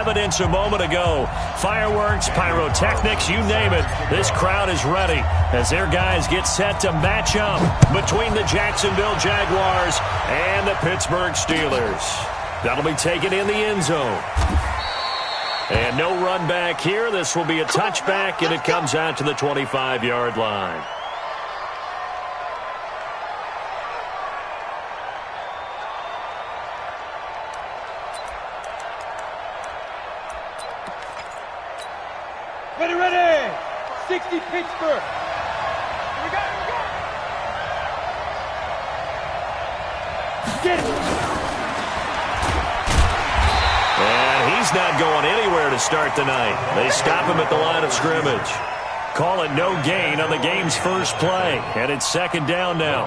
evidence a moment ago. Fireworks, pyrotechnics, you name it. This crowd is ready as their guys get set to match up between the Jacksonville Jaguars and the Pittsburgh Steelers. That'll be taken in the end zone. And no run back here. This will be a touchback, and it comes out to the 25-yard line. Ready. 60 Pittsburgh. Here we go. Get it. And he's not going anywhere to start the night. They stop him at the line of scrimmage. Call it no gain on the game's first play. And it's second down now.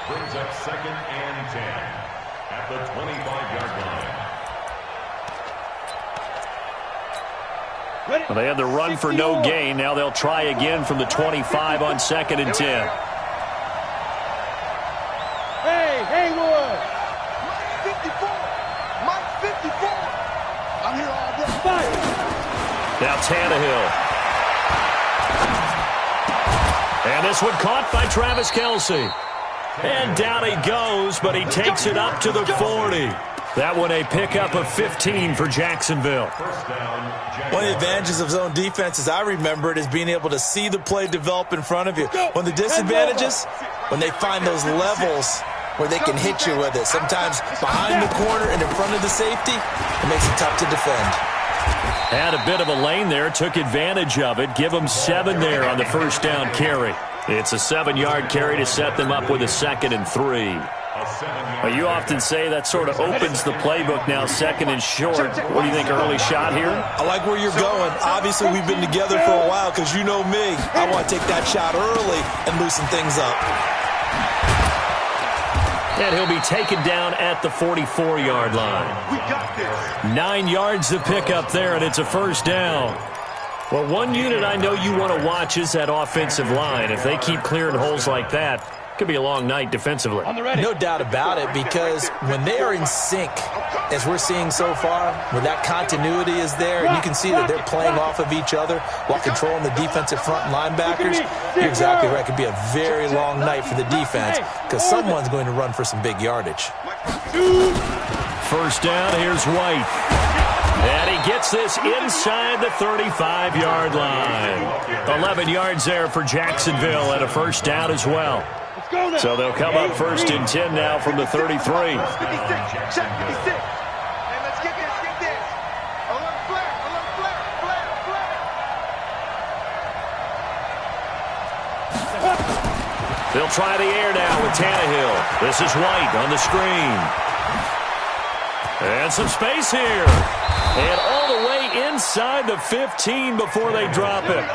Brings up 2nd and 10 at the 25-yard line. Well, they had the run for no gain. Now they'll try again from the 25 on 2nd and 10. Hey, Haywood. Mike 54. I'm here all day. Fire. Now Tannehill. And this one caught by Travis Kelce. And down he goes, but he takes it up to the 40. That one a pickup of 15 for Jacksonville. One of the advantages of zone defense, as I remember it, is being able to see the play develop in front of you. One of the disadvantages, when they find those levels where they can hit you with it. Sometimes behind the corner and in front of the safety, it makes it tough to defend. Had a bit of a lane there, took advantage of it. Give them 7 there on the first down carry. It's a 7-yard carry to set them up with a 2nd and 3. Well, you often say that sort of opens the playbook now, 2nd and short. What do you think, early shot here? I like where you're going. Obviously, we've been together for a while because you know me. I want to take that shot early and loosen things up. And he'll be taken down at the 44-yard line. 9 yards to pick up there, and it's a first down. Well, one unit I know you want to watch is that offensive line. If they keep clearing holes like that, could be a long night defensively. No doubt about it, because when they are in sync, as we're seeing so far, where that continuity is there, and you can see that they're playing off of each other while controlling the defensive front linebackers, you're exactly right. It could be a very long night for the defense because someone's going to run for some big yardage. First down, here's White. And he gets this inside the 35-yard line. 11 yards there for Jacksonville and a first down as well. So they'll come up 1st and 10 now from the 33. 56. Hey, let's get this. Alert flare. They'll try the air now with Tannehill. This is White on the screen. And some space here. And all the way inside the 15 before they drop it.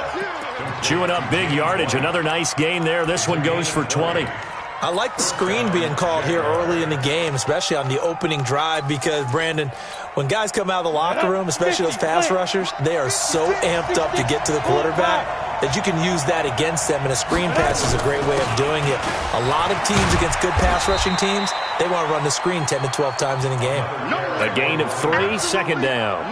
Chewing up big yardage. Another nice gain there. This one goes for 20. I like the screen being called here early in the game, especially on the opening drive, because, Brandon, when guys come out of the locker room, especially those pass rushers, they are so amped up to get to the quarterback that you can use that against them, and a screen pass is a great way of doing it. A lot of teams against good pass rushing teams, they want to run the screen 10 to 12 times in a game. A gain of 3, second down.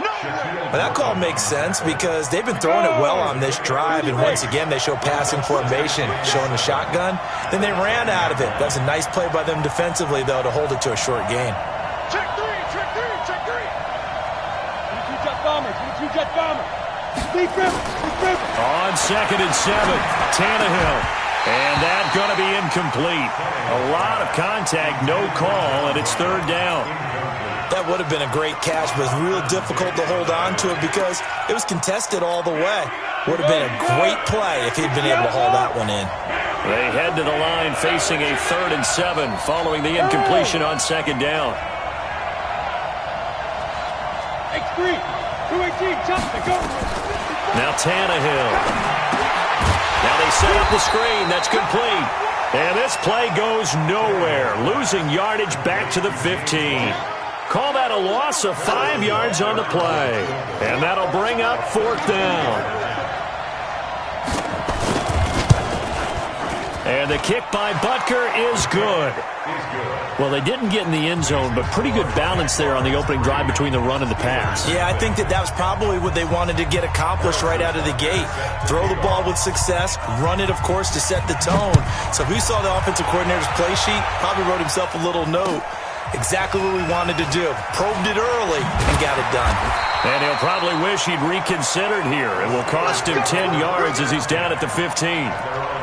But that call makes sense because they've been throwing it well on this drive, and once again they show passing formation, showing the shotgun. Then they ran out of it. That's a nice play by them defensively, though, to hold it to a short gain. Check three. 22 jet bomber. Deep river. On 2nd and 7, Tannehill. And that's going to be incomplete. A lot of contact, no call, and it's 3rd down. That would have been a great catch, but it's real difficult to hold on to it because it was contested all the way. Would have been a great play if he'd been able to haul that one in. They head to the line facing a 3rd and 7 following the incompletion on 2nd down. X3, 218, jump to go. Now Tannehill. Now they set up the screen. That's complete. And this play goes nowhere. Losing yardage back to the 15. Call that a loss of 5 yards on the play. And that'll bring up 4th down. And the kick by Butker is good. Well, they didn't get in the end zone, but pretty good balance there on the opening drive between the run and the pass. Yeah, I think that was probably what they wanted to get accomplished right out of the gate. Throw the ball with success, run it, of course, to set the tone. So who saw the offensive coordinator's play sheet probably wrote himself a little note. Exactly what we wanted to do. Probed it early and got it done. And he'll probably wish he'd reconsidered here. It will cost him 10 yards as he's down at the 15.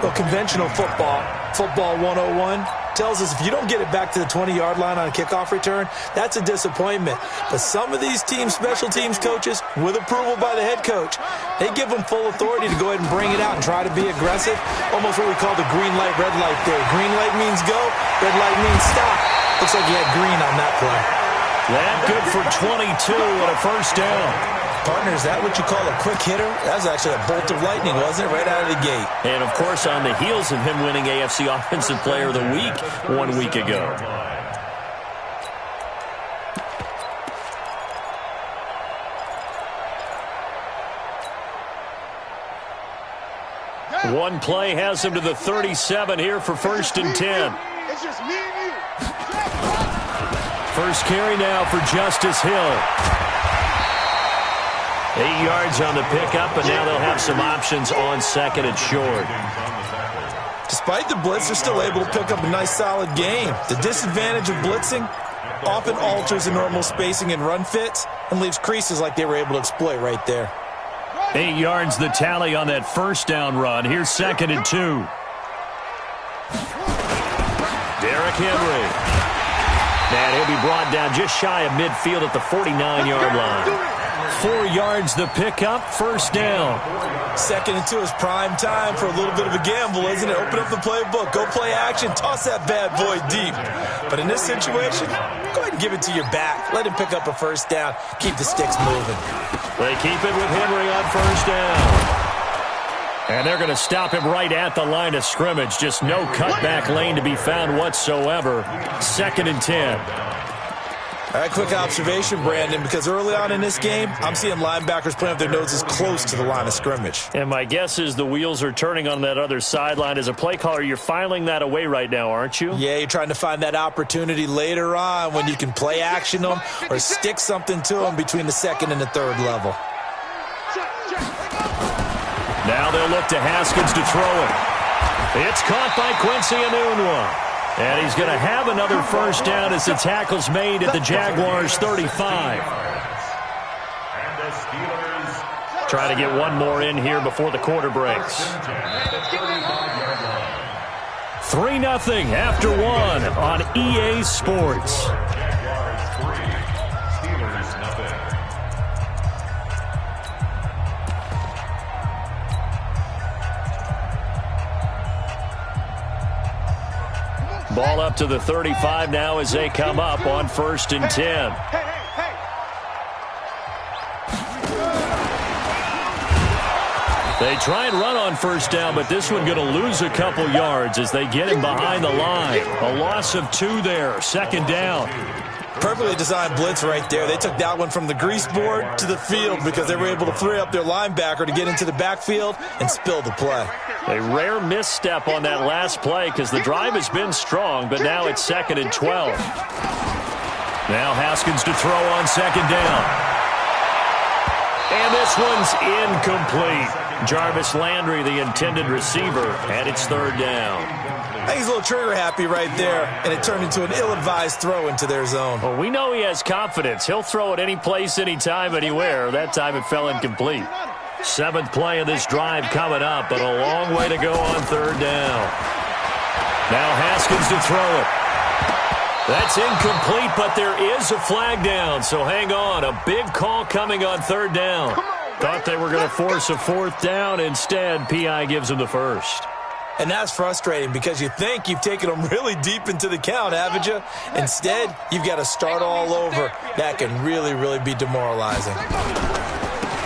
Well, conventional football 101, tells us if you don't get it back to the 20-yard line on a kickoff return, that's a disappointment. But some of these teams, special teams coaches, with approval by the head coach, they give them full authority to go ahead and bring it out and try to be aggressive. Almost what we call the green light, red light theory. Green light means go, red light means stop. Looks like you had green on that play. That good for 22 and a first down. Partner, is that what you call a quick hitter? That was actually a bolt of lightning, wasn't it? Right out of the gate. And, of course, on the heels of him winning AFC Offensive Player of the Week 1 week ago. One play has him to the 37 here for first and 10. It's just me and you. First carry now for Justice Hill. 8 yards on the pickup, and now they'll have some options on second and short. Despite the blitz, they're still able to pick up a nice, solid game. The disadvantage of blitzing often alters the normal spacing and run fits and leaves creases like they were able to exploit right there. 8 yards the tally on that first down run. Here's second and 2. Derrick Henry. And he'll be brought down just shy of midfield at the 49-yard line. 4 yards the pickup, first down. Second and 2 is prime time for a little bit of a gamble, isn't it? Open up the playbook, go play action, toss that bad boy deep. But in this situation, go ahead and give it to your back. Let him pick up a first down. Keep the sticks moving. They keep it with Henry on first down. And they're going to stop him right at the line of scrimmage. Just no cutback lane to be found whatsoever. Second and 10. All right, quick observation, Brandon, because early on in this game, I'm seeing linebackers playing with their noses close to the line of scrimmage. And my guess is the wheels are turning on that other sideline. As a play caller, you're filing that away right now, aren't you? Yeah, you're trying to find that opportunity later on when you can play action them or stick something to them between the second and the third level. Now they'll look to Haskins to throw it. It's caught by Quincy Enunwa. And he's going to have another first down as the tackle's made at the Jaguars' 35. Try to get one more in here before the quarter breaks. 3-0 after one on EA Sports. Ball up to the 35 now as they come up on first and 10. They try and run on first down, but this one going to lose a couple yards as they get him behind the line. A loss of 2 there, second down. Perfectly designed blitz right there. They took that one from the grease board to the field because they were able to free up their linebacker to get into the backfield and spill the play. A rare misstep on that last play because the drive has been strong, but now it's second and 12. Now Haskins to throw on second down. And this one's incomplete. Jarvis Landry, the intended receiver, and it's third down. I think he's a little trigger happy right there, and it turned into an ill-advised throw into their zone. Well, we know he has confidence. He'll throw it any place, anytime, anywhere. That time it fell incomplete. 7th play of this drive coming up, but a long way to go on third down. Now Haskins to throw it. That's incomplete, but there is a flag down, so hang on. A big call coming on third down. Thought they were going to force a fourth down. Instead, P.I. gives them the first. And that's frustrating because you think you've taken them really deep into the count, haven't you? Instead, you've got to start all over. That can really, really be demoralizing.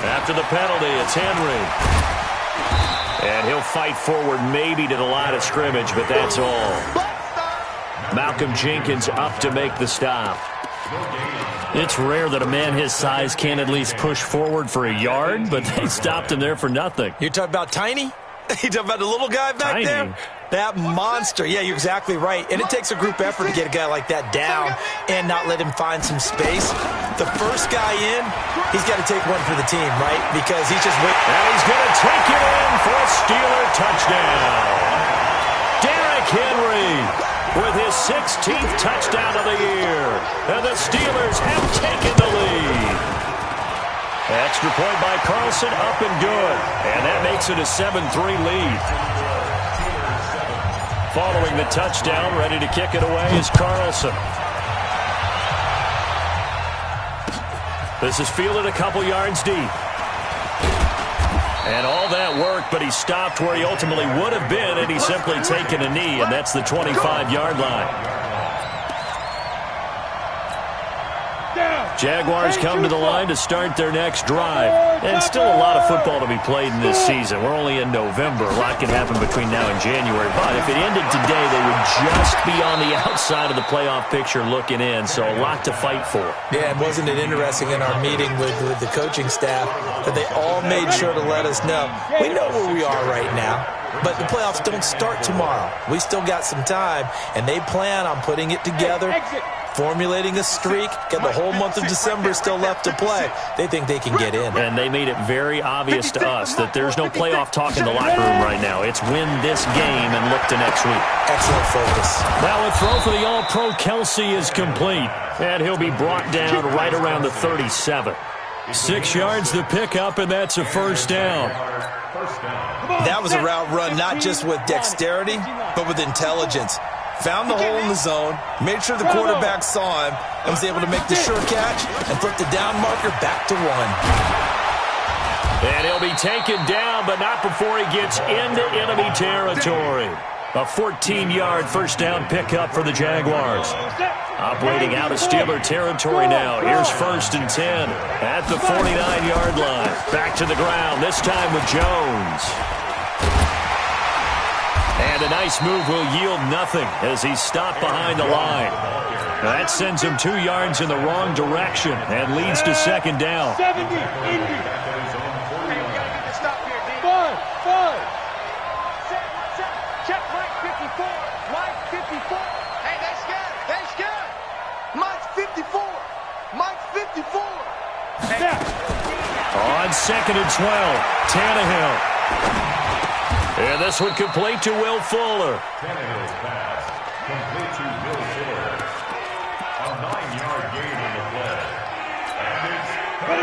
After the penalty, it's Henry. And he'll fight forward maybe to the line of scrimmage, but that's all. Malcolm Jenkins up to make the stop. It's rare that a man his size can't at least push forward for a yard, but they stopped him there for nothing. You're talking about Tiny? You talking about the little guy back Tiny. there? That monster. Yeah, you're exactly right. And it takes a group effort to get a guy like that down and not let him find some space. The first guy in, he's got to take one for the team, right? Because he's just waiting. And he's going to take it in for a Steeler touchdown. Derrick Henry with his 16th touchdown of the year. And the Steelers have taken the lead. Extra point by Carlson, up and good. And that makes it a 7-3 lead. Following the touchdown, ready to kick it away is Carlson. This is fielded a couple yards deep. And all that work, but he stopped where he ultimately would have been, and he's simply taken a knee, and that's the 25-yard line. Jaguars come to the line to start their next drive. And still a lot of football to be played in this season. We're only in November. A lot can happen between now and January. But if it ended today, they would just be on the outside of the playoff picture looking in. So a lot to fight for. Yeah, and wasn't it interesting in our meeting with the coaching staff that they all made sure to let us know, we know where we are right now, but the playoffs don't start tomorrow. We still got some time, and they plan on putting it together, formulating a streak, get the whole month of December still left to play. They think they can get in. And they made it very obvious to us that there's no playoff talk in the locker room right now. It's win this game and look to next week. Excellent focus. Now a throw for the All-Pro Kelsey is complete. And he'll be brought down right around the 37. 6 yards to pick up, and that's a first down. That was a route run not just with dexterity, but with intelligence. Found the hole in the zone, made sure the quarterback saw him, and was able to make the sure catch and flip the down marker back to 1. And he'll be taken down, but not before he gets into enemy territory. A 14-yard first down pickup for the Jaguars. Operating out of Steeler territory now. Here's 1st and 10 at the 49-yard line. Back to the ground, this time with Jones. And a nice move will yield nothing as he's stopped behind the line. Now that sends him 2 yards in the wrong direction and leads to second down. 70, Indy. Five. Check Mike 54. Mike 54. Hey, they scared. Mike 54. Mike 54. On 2nd and 12, Tannehill. And this one complete to Will Fuller. Tannehill's pass complete to Will Fuller. A 9-yard gain on the play.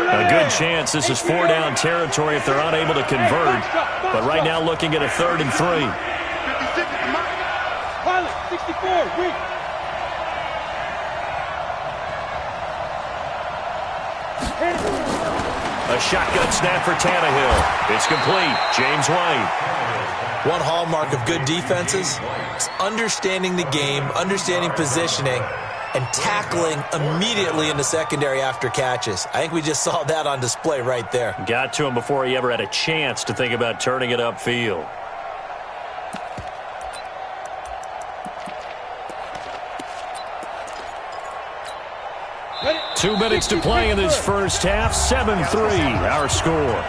A good chance this is 4-down territory if they're unable to convert. But right now looking at a 3rd and 3. Pilot, 64, weak. A shotgun snap for Tannehill. It's complete. James White. One hallmark of good defenses is understanding the game, understanding positioning, and tackling immediately in the secondary after catches. I think we just saw that on display right there. Got to him before he ever had a chance to think about turning it upfield. Ready? 2 minutes to play in this first half. 7-3, our score.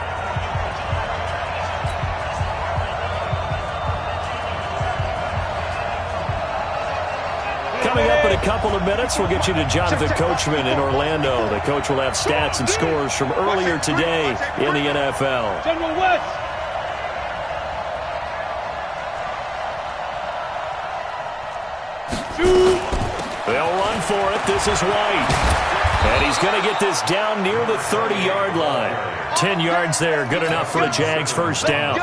Coming up in a couple of minutes, we'll get you to Jonathan Coachman in Orlando. The coach will have stats and scores from earlier today in the NFL. General West. They'll run for it. This is White. And he's going to get this down near the 30-yard line. 10 yards there, good enough for a Jags first down.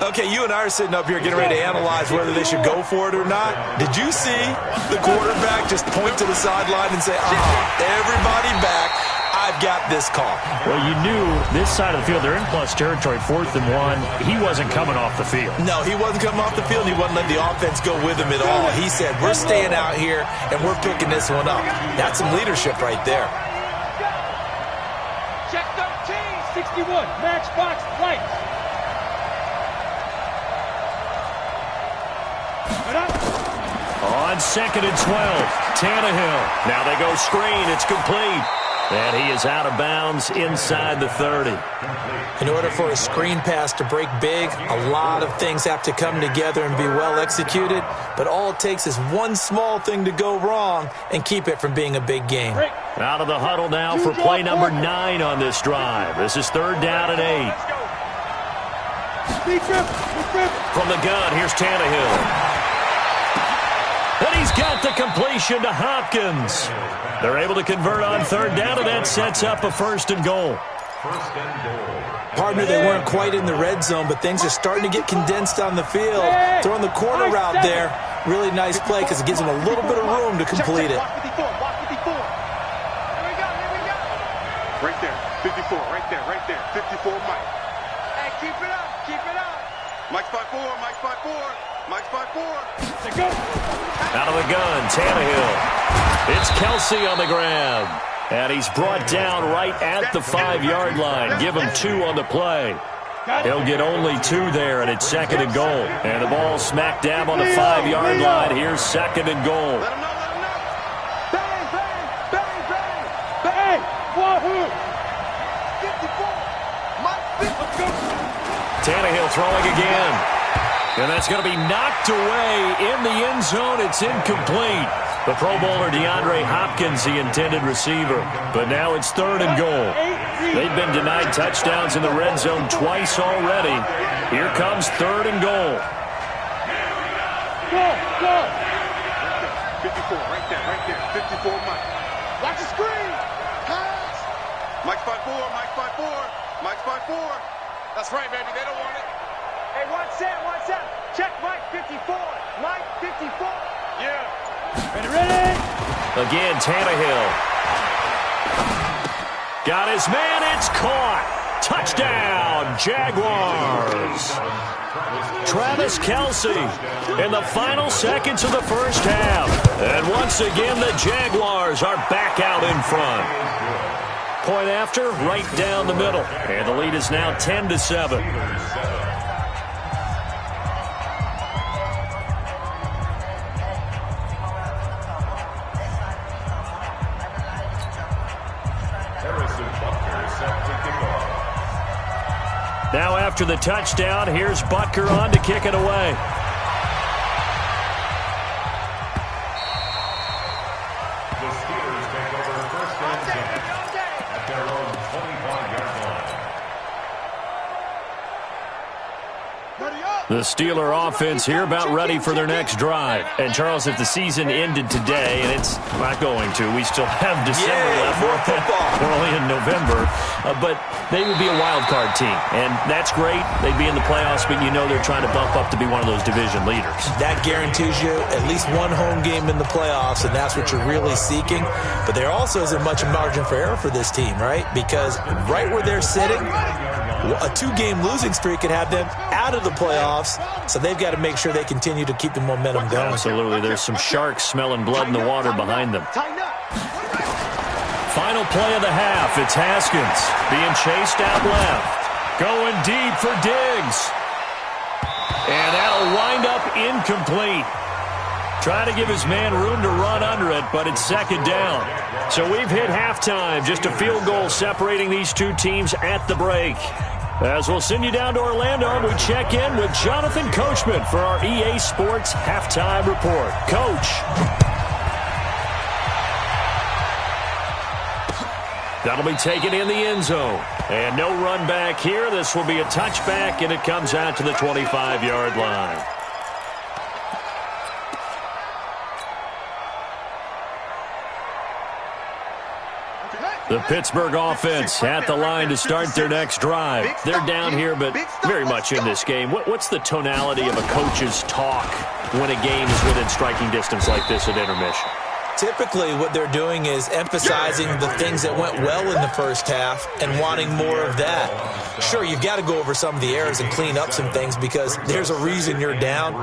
Okay, you and I are sitting up here getting ready to analyze whether they should go for it or not. Did you see the quarterback just point to the sideline and say, everybody back, I've got this call? Well, you knew this side of the field, they're in plus territory, 4th and 1. He wasn't coming off the field. No, he wasn't coming off the field. He wasn't letting the offense go with him at all. He said, we're staying out here, and we're picking this one up. That's some leadership right there. Check 13. 61, matchbox lights. On 2nd and 12, Tannehill. Now they go screen. It's complete. And he is out of bounds inside the 30. In order for a screen pass to break big, a lot of things have to come together and be well executed, but all it takes is one small thing to go wrong and keep it from being a big game. Out of the huddle now for play number 9 on this drive. This is 3rd down and 8. From the gun, here's Tannehill. And he's got the completion to Hopkins. They're able to convert on 3rd down, and that sets up a 1st and goal. Partner, they weren't quite in the red zone, but things are starting to get condensed on the field. Throwing the corner route there. Really nice play because it gives them a little bit of room to complete it. Right there, 54, right there, 54, Mike. Hey, keep it up. Mike's 5'4", Mike's 5'4", Mike's 5'4". Out of the gun, Tannehill. It's Kelsey on the grab. And he's brought down right at the 5-yard line. Give him 2 on the play. He'll get only 2 there, and it's 2nd and goal. And the ball smack dab on the 5-yard line. Here's 2nd and goal. Let him know. Bang! Wahoo! 54, Mike 54. Tannehill throwing again. And that's going to be knocked away in the end zone. It's incomplete. The Pro Bowler DeAndre Hopkins, the intended receiver. But now it's 3rd and goal. They've been denied touchdowns in the red zone twice already. Here comes 3rd and goal. Go! 54, right there, 54, Mike. Watch the screen. Pass. Mike's 5'4", Mike's 5'4". That's right, baby. They don't want it. Hey, watch that. Check Mike 54. Mike 54. Yeah. Ready? Again, Tannehill. Got his man. It's caught. Touchdown, Jaguars. Travis Kelsey in the final seconds of the first half. And once again, the Jaguars are back out in front. Point after, right down the middle. And the lead is now 10-7. Now after the touchdown, here's Butker on to kick it away. The Steelers take over 1st and 10 at their own 25-yard line. The Steeler offense here about ready for their next drive. And, Charles, if the season ended today, and it's not going to, we still have December left. More football. We're only in November. But they would be a wild card team. And that's great. They'd be in the playoffs, but you know they're trying to bump up to be one of those division leaders. That guarantees you at least one home game in the playoffs, and that's what you're really seeking. But there also isn't much margin for error for this team, right? Because right where they're sitting, a 2-game losing streak could have them out of the playoffs, so they've got to make sure they continue to keep the momentum going. Absolutely. There's some sharks smelling blood in the water behind them. Final play of the half. It's Haskins being chased out left. Going deep for Diggs. And that'll wind up incomplete. Trying to give his man room to run under it, but it's 2nd down. So we've hit halftime. Just a field goal separating these two teams at the break. As we'll send you down to Orlando, we check in with Jonathan Coachman for our EA Sports Halftime Report. Coach. That'll be taken in the end zone. And no run back here. This will be a touchback, and it comes out to the 25-yard line. The Pittsburgh offense at the line to start their next drive. They're down here, but very much in this game. What's the tonality of a coach's talk when a game is within striking distance like this at intermission? Typically, what they're doing is emphasizing the things that went well in the first half and wanting more of that. Sure, you've got to go over some of the errors and clean up some things because there's a reason you're down.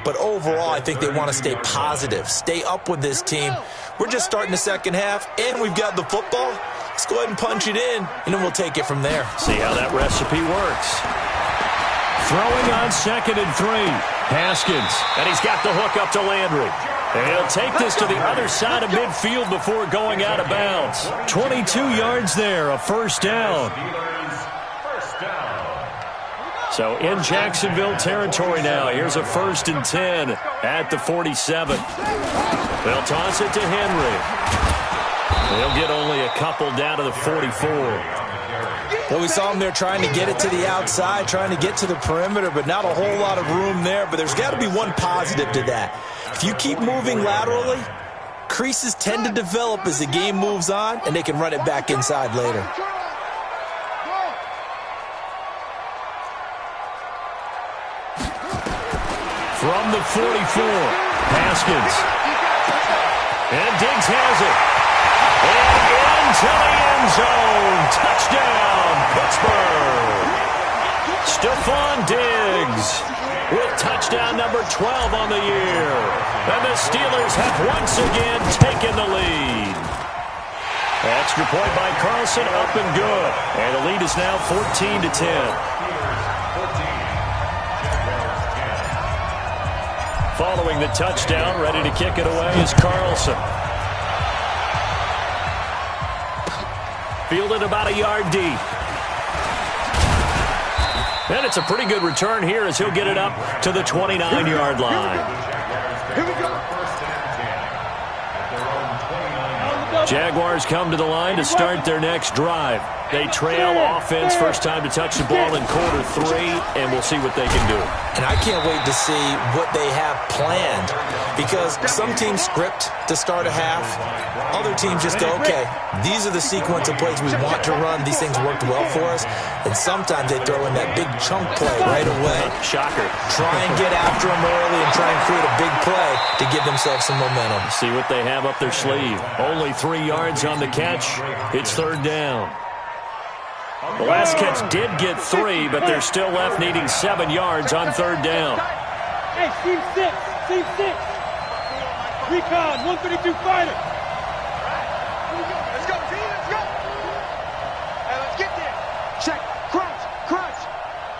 But overall, I think they want to stay positive, stay up with this team. We're just starting the second half, and we've got the football. Let's go ahead and punch it in, and then we'll take it from there. See how that recipe works. Throwing on 2nd and 3. Haskins, and he's got the hook up to Landry. And he'll take this to the other side of midfield before going out of bounds. 22 yards there, a first down. So in Jacksonville territory now. Here's a 1st and 10 at the 47. They'll toss it to Henry. They'll get only a couple down to the 44. Well, we saw him there trying to get it to the outside, trying to get to the perimeter, but not a whole lot of room there. But there's got to be one positive to that. If you keep moving laterally, creases tend to develop as the game moves on, and they can run it back inside later. From the 44, Haskins. And Diggs has it. And into the end zone. Touchdown, Pittsburgh. Stephon Diggs with touchdown number 12 on the year. And the Steelers have once again taken the lead. Extra point by Carlson, up and good. And the lead is now 14-10. Following the touchdown, ready to kick it away is Carlson. Fielded about a yard deep. And it's a pretty good return here as he'll get it up to the 29-yard line. Here we go. Jaguars come to the line to start their next drive. They trail offense, first time to touch the ball in quarter 3, and we'll see what they can do. And I can't wait to see what they have planned, because some teams script to start a half. Other teams just go, okay, these are the sequence of plays we want to run. These things worked well for us. And sometimes they throw in that big chunk play right away. Shocker. Try and get after them early and try and create a big play to give themselves some momentum. See what they have up their sleeve. Only 3 yards on the catch. It's 3rd down. The last catch did get 3, but they're still left needing 7 yards on 3rd down. Hey, team 6. Team 6. Recon, 132 fighter. Let's go, team. Let's go. Hey, let's get there. Check. Crunch. Crunch.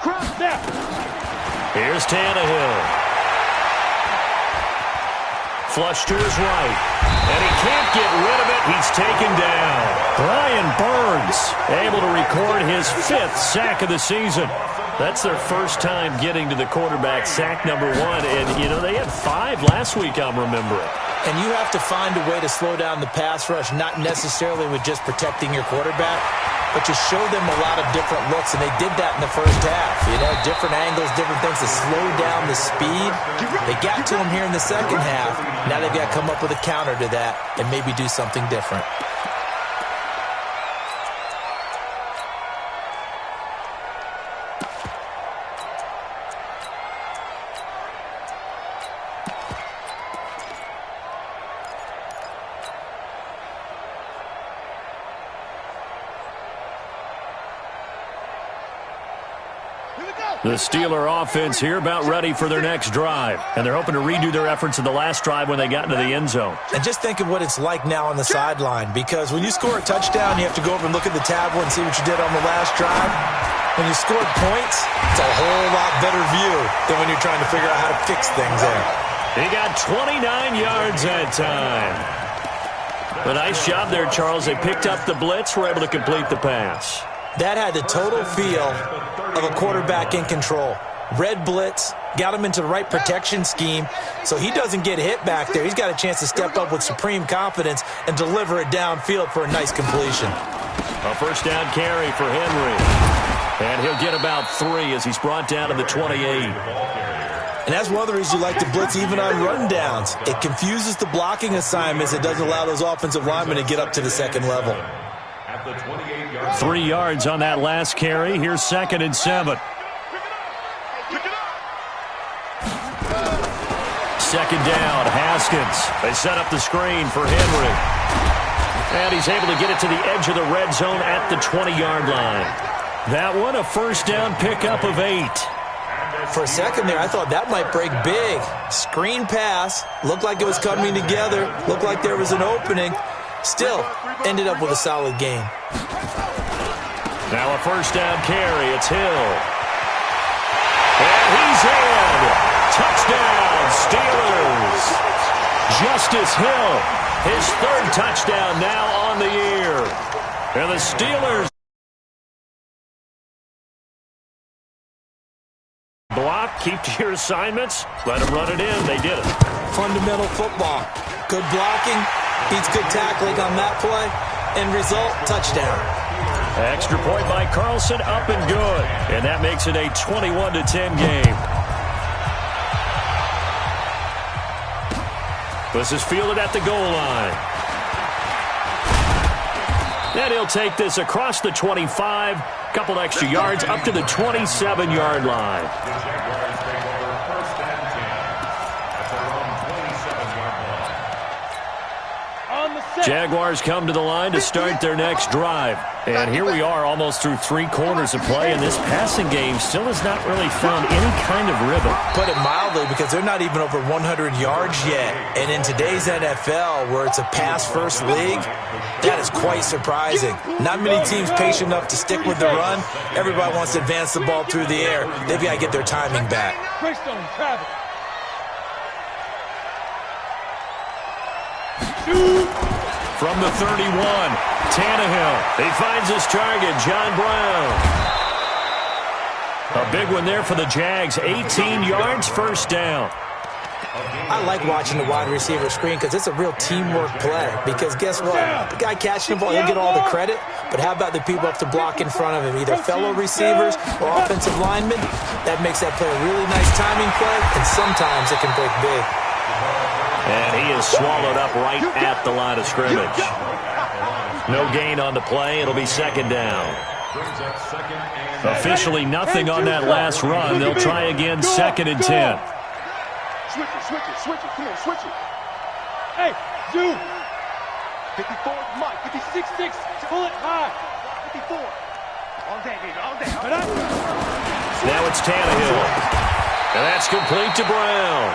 Crunch. There. Here's Tannehill. Flush to his right. And he can't get rid of it. He's taken down. Brian Burns able to record his 5th sack of the season. That's their first time getting to the quarterback, sack number 1. And, you know, they had 5 last week, I'm remembering. And you have to find a way to slow down the pass rush, not necessarily with just protecting your quarterback, but to show them a lot of different looks, and they did that in the first half. You know, different angles, different things to slow down the speed. They got to him here in the second half. Now they've got to come up with a counter to that and maybe do something different. The Steeler offense here about ready for their next drive. And they're hoping to redo their efforts in the last drive when they got into the end zone. And just think of what it's like now on the sideline, because when you score a touchdown, you have to go over and look at the tablet and see what you did on the last drive. When you scored points, it's a whole lot better view than when you're trying to figure out how to fix things there. He got 29 yards that time. A nice job there, Charles. They picked up the blitz, were able to complete the pass. That had the total feel of a quarterback in control. Red blitz, got him into the right protection scheme, so he doesn't get hit back there. He's got a chance to step up with supreme confidence and deliver it downfield for a nice completion. A first down carry for Henry. And he'll get about 3 as he's brought down to the 28. And that's one of the reasons you like to blitz even on rundowns. It confuses the blocking assignments. It doesn't allow those offensive linemen to get up to the second level. 3 yards on that last carry. Here's 2nd and 7. Second down, Haskins. They set up the screen for Henry. And he's able to get it to the edge of the red zone at the 20-yard line. That one, a first down pickup of 8. For a second there, I thought that might break big. Screen pass. Looked like it was coming together. Looked like there was an opening. Still, ended up with a solid game. Now a first down carry. It's Hill. And he's in. Touchdown, Steelers. Justice Hill, his third touchdown now on the year. And the Steelers block, keep to your assignments, let them run it in. They did it. Fundamental football. Good blocking, beats good tackling on that play. End result, touchdown. Extra point by Carlson, up and good. And that makes it a 21-10 game. This is fielded at the goal line. And he'll take this across the 25, couple extra yards up to the 27-yard line. Jaguars come to the line to start their next drive. And here we are almost through 3 quarters of play, and this passing game still has not really found any kind of rhythm. Put it mildly, because they're not even over 100 yards yet. And in today's NFL, where it's a pass-first league, that is quite surprising. Not many teams patient enough to stick with the run. Everybody wants to advance the ball through the air. They've got to get their timing back. From the 31, Tannehill. He finds his target, John Brown. A big one there for the Jags. 18 yards, first down. I like watching the wide receiver screen because it's a real teamwork play. Because guess what? The guy catching the ball, he'll get all the credit. But how about the people up to block in front of him? Either fellow receivers or offensive linemen. That makes that play a really nice timing play. And sometimes it can break big. And he is swallowed up right at the line of scrimmage. No gain on the play. It'll be second down. Officially nothing on that last run. They'll try again, second and 10. Switch it. Come on, switch it. Hey, Zoo. 54, Mike. 56, pull it high. 54. All day, baby, all day. Now it's Tannehill. And that's complete to Brown.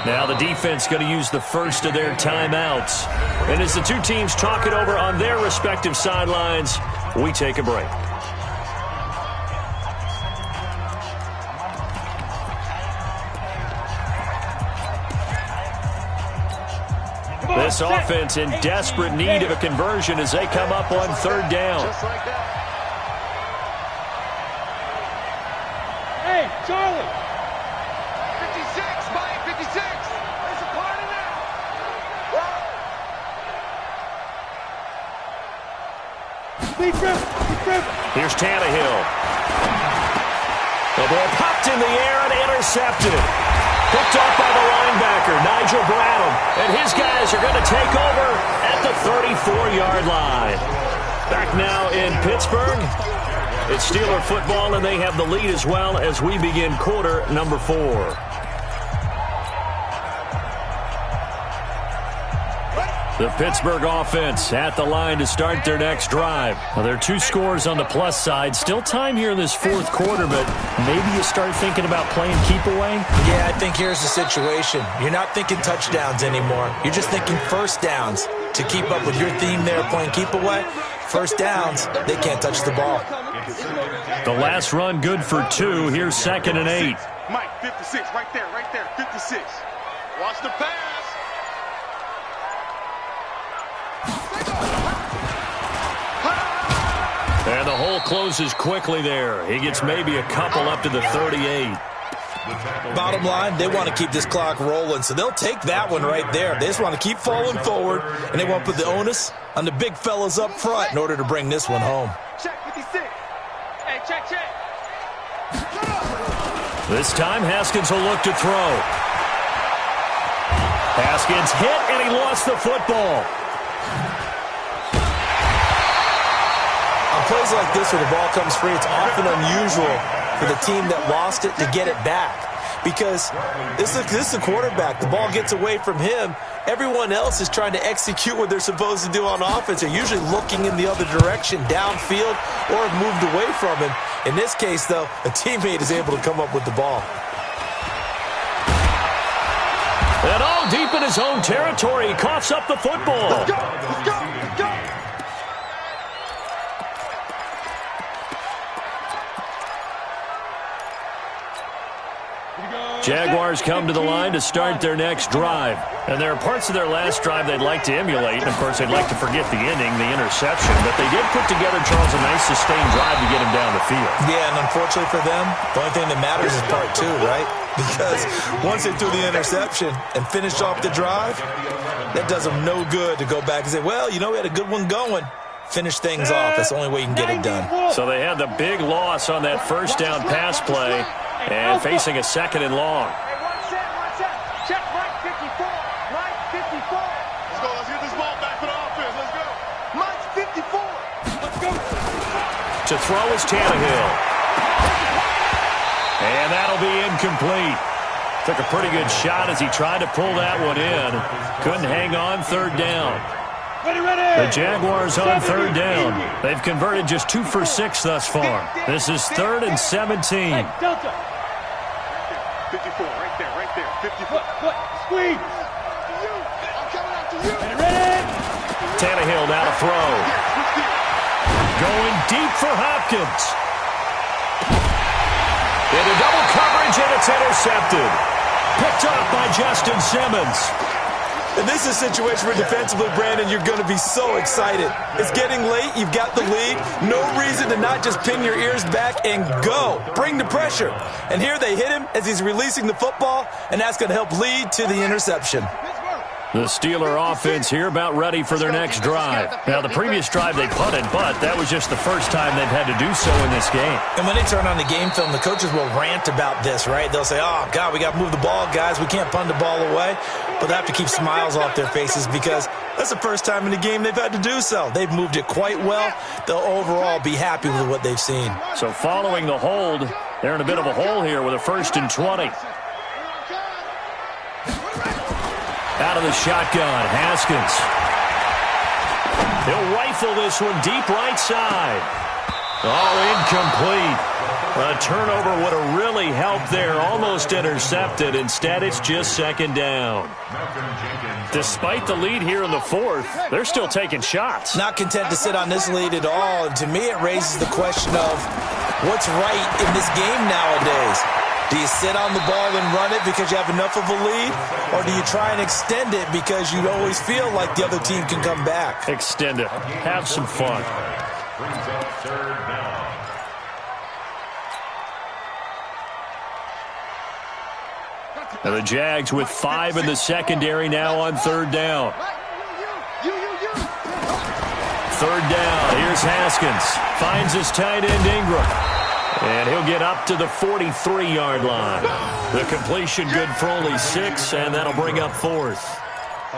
Now the defense going to use the first of their timeouts. And as the two teams talk it over on their respective sidelines, we take a break. This offense in desperate need of a conversion as they come up on third down. Just like that. Hey, Charlie. 56, Mike, 56. There's a party now. Here's Tannehill. The ball popped in the air and intercepted. Picked off by the linebacker, Nigel Bradham. And his guys are going to take over at the 34-yard line. Back now in Pittsburgh. It's Steeler football, and they have the lead as well as we begin quarter number 4. The Pittsburgh offense at the line to start their next drive. Well, there are 2 scores on the plus side. Still time here in this fourth quarter, but maybe you start thinking about playing keep away? Yeah, I think here's the situation. You're not thinking touchdowns anymore. You're just thinking first downs. To keep up with your theme there, playing keep away, first downs, they can't touch the ball. The last run good for 2. Here's second and 8. Mike, 56, right there, 56. Watch the pass. And the hole closes quickly there. He gets maybe a couple up to the 38. Bottom line, they want to keep this clock rolling, so they'll take that one right there. They just want to keep falling forward, and they want to put the onus on the big fellas up front in order to bring this one home. Check 56. Hey, check. This time, Haskins will look to throw. Haskins hit, and he lost the football. On plays like this where the ball comes free, it's often unusual for the team that lost it to get it back. Because this is a quarterback. The ball gets away from him. Everyone else is trying to execute what they're supposed to do on offense. They're usually looking in the other direction, downfield, or have moved away from him. In this case, though, a teammate is able to come up with the ball. And all deep in his own territory, he coughs up the football. Let's go. Here we go. Jaguars come to the line to start their next drive. And there are parts of their last drive they'd like to emulate. And, of course, they'd like to forget the ending, the interception. But they did put together, Charles, a nice sustained drive to get him down the field. Yeah, and unfortunately for them, the only thing that matters is part two, right? Because once they threw the interception and finished off the drive, that does them no good to go back and say, well, you know, we had a good one going. Finish things off. That's the only way you can get it done. So they had the big loss on that first down pass play and facing a second and long. Hey, one set. Check Mike 54. Mike 54. Let's go. Let's get this ball back for the offense. Let's go. Mike's 54. Let's go. To throw is Tannehill. And that'll be incomplete. Took a pretty good shot as he tried to pull that one in. Couldn't hang on third down. The Jaguars on third down. They've converted just 2 for 6 thus far. This is 3rd and 17. Delta. 54, right there. 54. Foot. Squeeze. I'm coming after you. Ready. Tannehill now to throw. Going deep for Hopkins. Into double coverage, and it's intercepted. Picked off by Justin Simmons. And this is a situation where defensively, Brandon, you're going to be so excited. It's getting late. You've got the lead. No reason to not just pin your ears back and go. Bring the pressure. And here they hit him as he's releasing the football, and that's going to help lead to the interception. The Steeler offense here about ready for their next drive. Now, the previous drive they punted, but that was just the first time they've had to do so in this game. And when they turn on the game film, the coaches will rant about this, right? They'll say, oh, God, we got to move the ball, guys. We can't punt the ball away. But they have to keep smiles off their faces because that's the first time in the game they've had to do so. They've moved it quite well. They'll overall be happy with what they've seen. So following the hold, they're in a bit of a hole here with a 1st and 20. Out of the shotgun, Haskins. He'll rifle this one deep right side. Oh, incomplete. A turnover would have really helped there. Almost intercepted. Instead, it's just 2nd down. Despite the lead here in the 4th, they're still taking shots. Not content to sit on this lead at all. And to me, it raises the question of what's right in this game nowadays. Do you sit on the ball and run it because you have enough of a lead? Or do you try and extend it because you always feel like the other team can come back? Extend it. Have some fun. Brings up 3rd down. And the Jags with 5 in the secondary now on 3rd down. 3rd down. Here's Haskins. Finds his tight end Ingram. And he'll get up to the 43-yard line. The completion good for only 6, and that'll bring up 4th.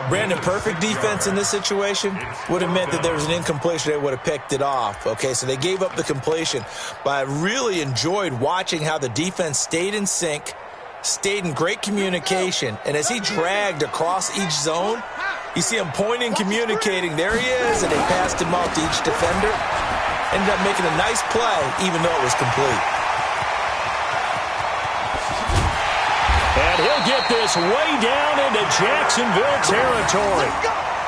Brandon, perfect defense in this situation would have meant that there was an incompletion. They would have picked it off. Okay, so they gave up the completion. But I really enjoyed watching how the defense stayed in sync, stayed in great communication. And as he dragged across each zone, you see him pointing, communicating. There he is, and they passed him off to each defender. Ended up making a nice play, even though it was complete. And he'll get this way down into Jacksonville territory.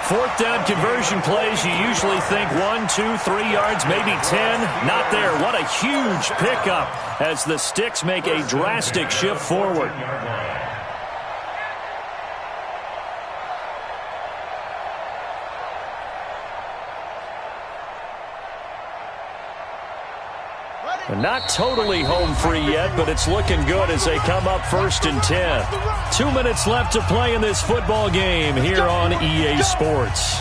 4th down conversion plays, you usually think 1, 2, 3 yards, maybe 10. Not there. What a huge pickup as the Sticks make a drastic shift forward. Not totally home free yet, but it's looking good as they come up 1st and 10. 2 minutes left to play in this football game here on EA Sports.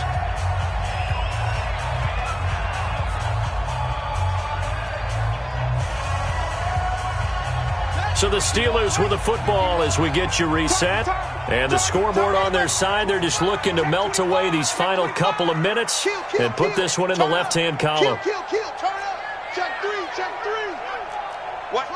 So the Steelers with the football as we get you reset. And the scoreboard on their side, they're just looking to melt away these final couple of minutes and put this one in the left-hand column. Turn up. Check 3. What?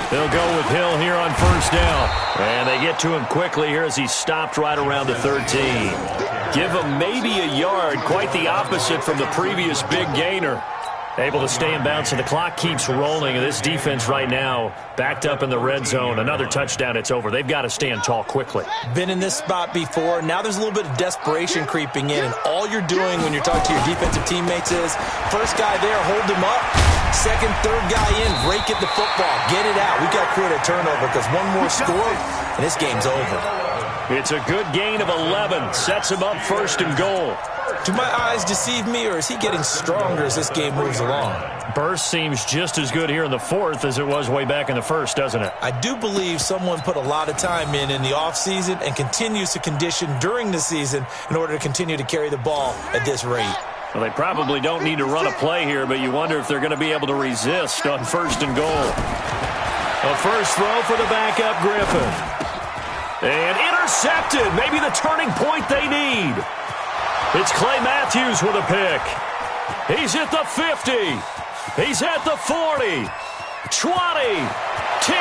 They'll go with Hill here on 1st down. And they get to him quickly here as he stopped right around the 13. Give him maybe a yard, quite the opposite from the previous big gainer. Able to stay in bounds, so the clock keeps rolling. This defense right now backed up in the red zone. Another touchdown, it's over. They've got to stand tall quickly. Been in this spot before. Now there's a little bit of desperation creeping in, and all you're doing when you're talking to your defensive teammates is, first guy there, hold him up. Second, third guy in, rake at the football. Get it out. We've got to create a turnover because one more score, and this game's over. It's a good gain of 11. Sets him up first and goal. Do my eyes deceive me, or is he getting stronger as this game moves along? Burst seems just as good here in the fourth as it was way back in the first, doesn't it? I do believe someone put a lot of time in the offseason and continues to condition during the season in order to continue to carry the ball at this rate. Well, they probably don't need to run a play here, but you wonder if they're going to be able to resist on first and goal. A first throw for the backup Griffin. And intercepted. Maybe the turning point they need. It's Clay Matthews with a pick. He's at the 50. He's at the 40. 20. 10.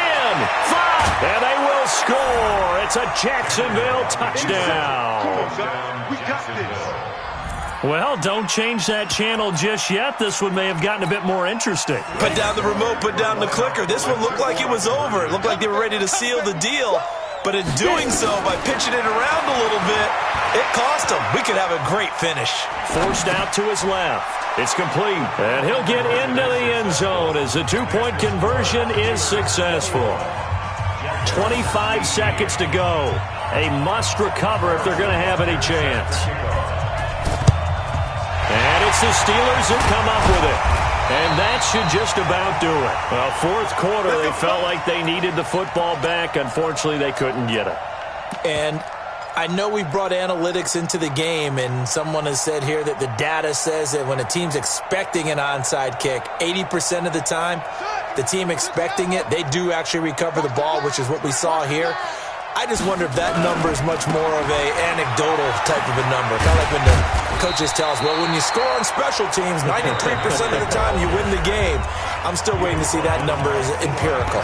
5. And they will score. It's a Jacksonville touchdown. We got this. Well, don't change that channel just yet. This one may have gotten a bit more interesting. Put down the remote, put down the clicker. This one looked like it was over. It looked like they were ready to seal the deal. But in doing so, by pitching it around a little bit, it cost him. We could have a great finish. Forced out to his left. It's complete. And he'll get into the end zone as the two-point conversion is successful. 25 seconds to go. A must recover if they're going to have any chance. And it's the Steelers that come up with it. And that should just about do it. Well, fourth quarter, they felt like they needed the football back. Unfortunately, they couldn't get it. And I know we brought analytics into the game, and someone has said here that the data says that when a team's expecting an onside kick, 80% of the time, the team expecting it, they do actually recover the ball, which is what we saw here. I just wonder if that number is much more of a anecdotal type of a number. Kind of like when the coaches tell us, well, when you score on special teams, 93% of the time you win the game. I'm still waiting to see that number is empirical.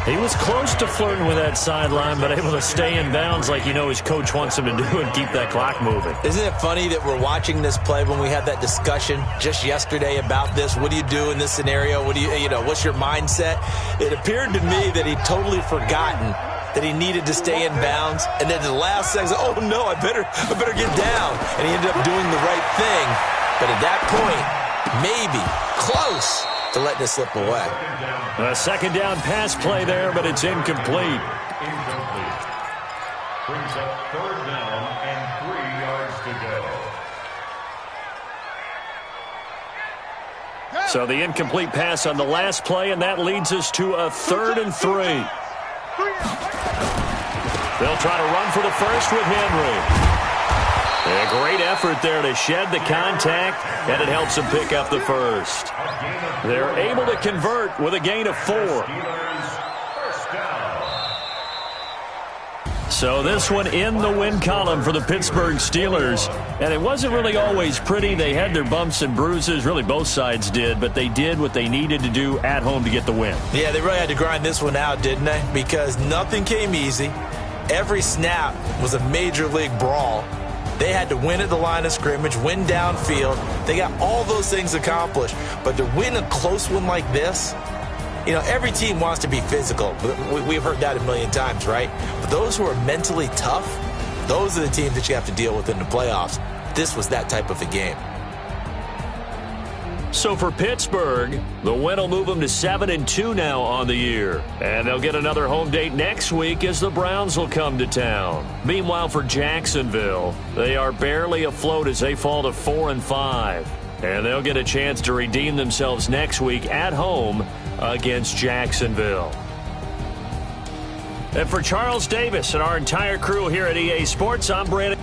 He was close to flirting with that sideline, but able to stay in bounds like his coach wants him to do and keep that clock moving. Isn't it funny that we're watching this play when we had that discussion just yesterday about this? What do you do in this scenario? What do what's your mindset? It appeared to me that he'd totally forgotten that he needed to stay in bounds, and then the last second, oh no, I better get down. And he ended up doing the right thing. But at that point, maybe close to letting it slip away. A second down pass play there, but it's incomplete. Incomplete. Brings up third down and 3 yards to go. So the incomplete pass on the last play, and that leads us to a 3rd and 3. They'll try to run for the first with Henry. A great effort there to shed the contact, and it helps them pick up the first. They're able to convert with a gain of 4. So this one in the win column for the Pittsburgh Steelers. And it wasn't really always pretty. They had their bumps and bruises. Really, both sides did. But they did what they needed to do at home to get the win. Yeah, they really had to grind this one out, didn't they? Because nothing came easy. Every snap was a major league brawl. They had to win at the line of scrimmage, win downfield. They got all those things accomplished. But to win a close one like this, every team wants to be physical. We've heard that a million times, right? But those who are mentally tough, those are the teams that you have to deal with in the playoffs. This was that type of a game. So for Pittsburgh, the win will move them to 7-2 now on the year. And they'll get another home date next week as the Browns will come to town. Meanwhile, for Jacksonville, they are barely afloat as they fall to 4-5. And they'll get a chance to redeem themselves next week at home against Jacksonville. And for Charles Davis and our entire crew here at EA Sports, I'm Brandon.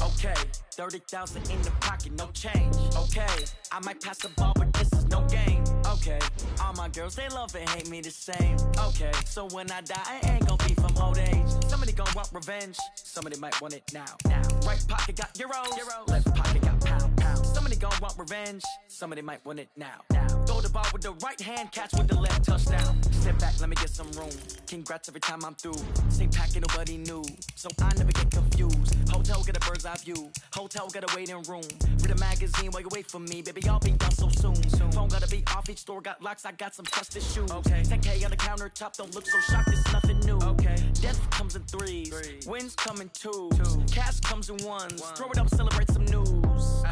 Okay, 30,000 in the pocket, no change. Okay, I might pass the ball, but this is no game. Okay, all my girls, they love and hate me the same. Okay, so when I die, I ain't gonna be from old age. Somebody gonna want revenge, somebody might want it now. Right pocket got euros, left pocket got pound. Somebody gon' want revenge. Somebody might want it now. Throw the ball with the right hand, catch with the left, touchdown. Step back, let me get some room. Congrats every time I'm through. Same packet, nobody knew, so I never get confused. Hotel, get a bird's eye view. Hotel, got a waiting room. Read a magazine while you wait for me, baby, I'll be done so soon. Phone gotta be off, each store got locks, I got some trusted shoes. 10K on the countertop, don't look so shocked, it's nothing new. Death comes in threes, wins come in twos, cash comes in ones. Throw it up, celebrate some news.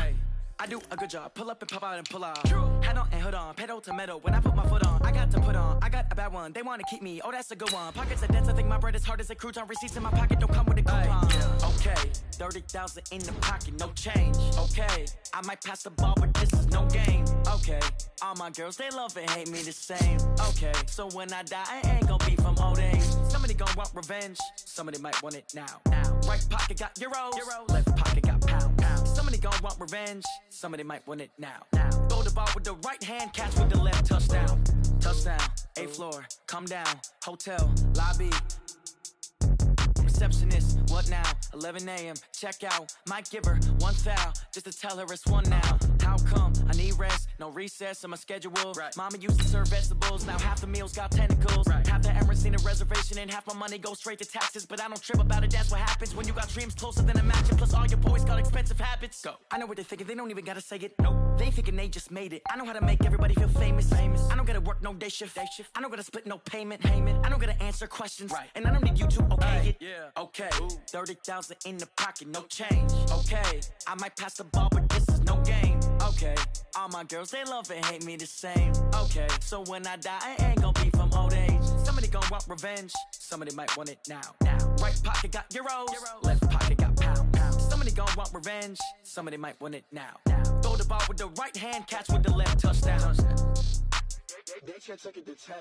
I do a good job, pull up and pop out and pull out. Head on and hood on, pedal to metal. When I put my foot on, I got to put on. I got a bad one, they wanna keep me, oh that's a good one. Pockets are dense, I think my bread is hard as a crouton. Receipts in my pocket don't come with a coupon. Okay, 30,000 in the pocket, no change. Okay, I might pass the ball, but this is no game. Okay, all my girls, they love and hate me the same. Okay, so when I die, I ain't gon' be from old age. Somebody gon' want revenge, somebody might want it now. Right pocket got euros, left pocket got pounds. Somebody gon' want revenge, somebody might want it now. Throw the ball with the right hand, catch with the left, touchdown. Touchdown, 8th floor, come down, hotel, lobby. Receptionist, what now? 11 a.m. check out. Might give her one foul just to tell her it's one now. How come? I need rest, no recess on my schedule. Mama used to serve vegetables, now half the meals got tentacles. Half the Emirates need a reservation and half my money goes straight to taxes. But I don't trip about it, that's what happens when you got dreams closer than a match. Plus all your boys got expensive habits. Go. I know what they're thinking, they don't even gotta say it. Nope. They thinking they just made it. I know how to make everybody feel famous. I don't gotta work no day shift. I don't gotta split no payment. I don't gotta answer questions. And I don't need you to okay it. Okay, 30,000 in the pocket, no change. Okay, I might pass the ball, but this is no game. Okay, all my girls, they love and hate me the same. Okay, so when I die, I ain't gon' be from old age. Somebody gon' want revenge, somebody might want it now. Right pocket got euros, left pocket got pounds. Somebody gon' want revenge, somebody might want it now. Throw the ball with the right hand, catch with the left, touchdown. They can't take it to 10.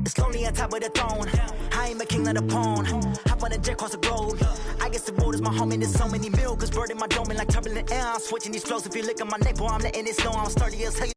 It's lonely on top of the throne. I ain't a king of the pawn. Hop on a jet across the road. I guess the road is my home and there's so many milk. Cause bird in my dome and like turbulent air. I'm switching these flows. If you look at my neck, boy, I'm letting it snow. I'm sturdy as hell.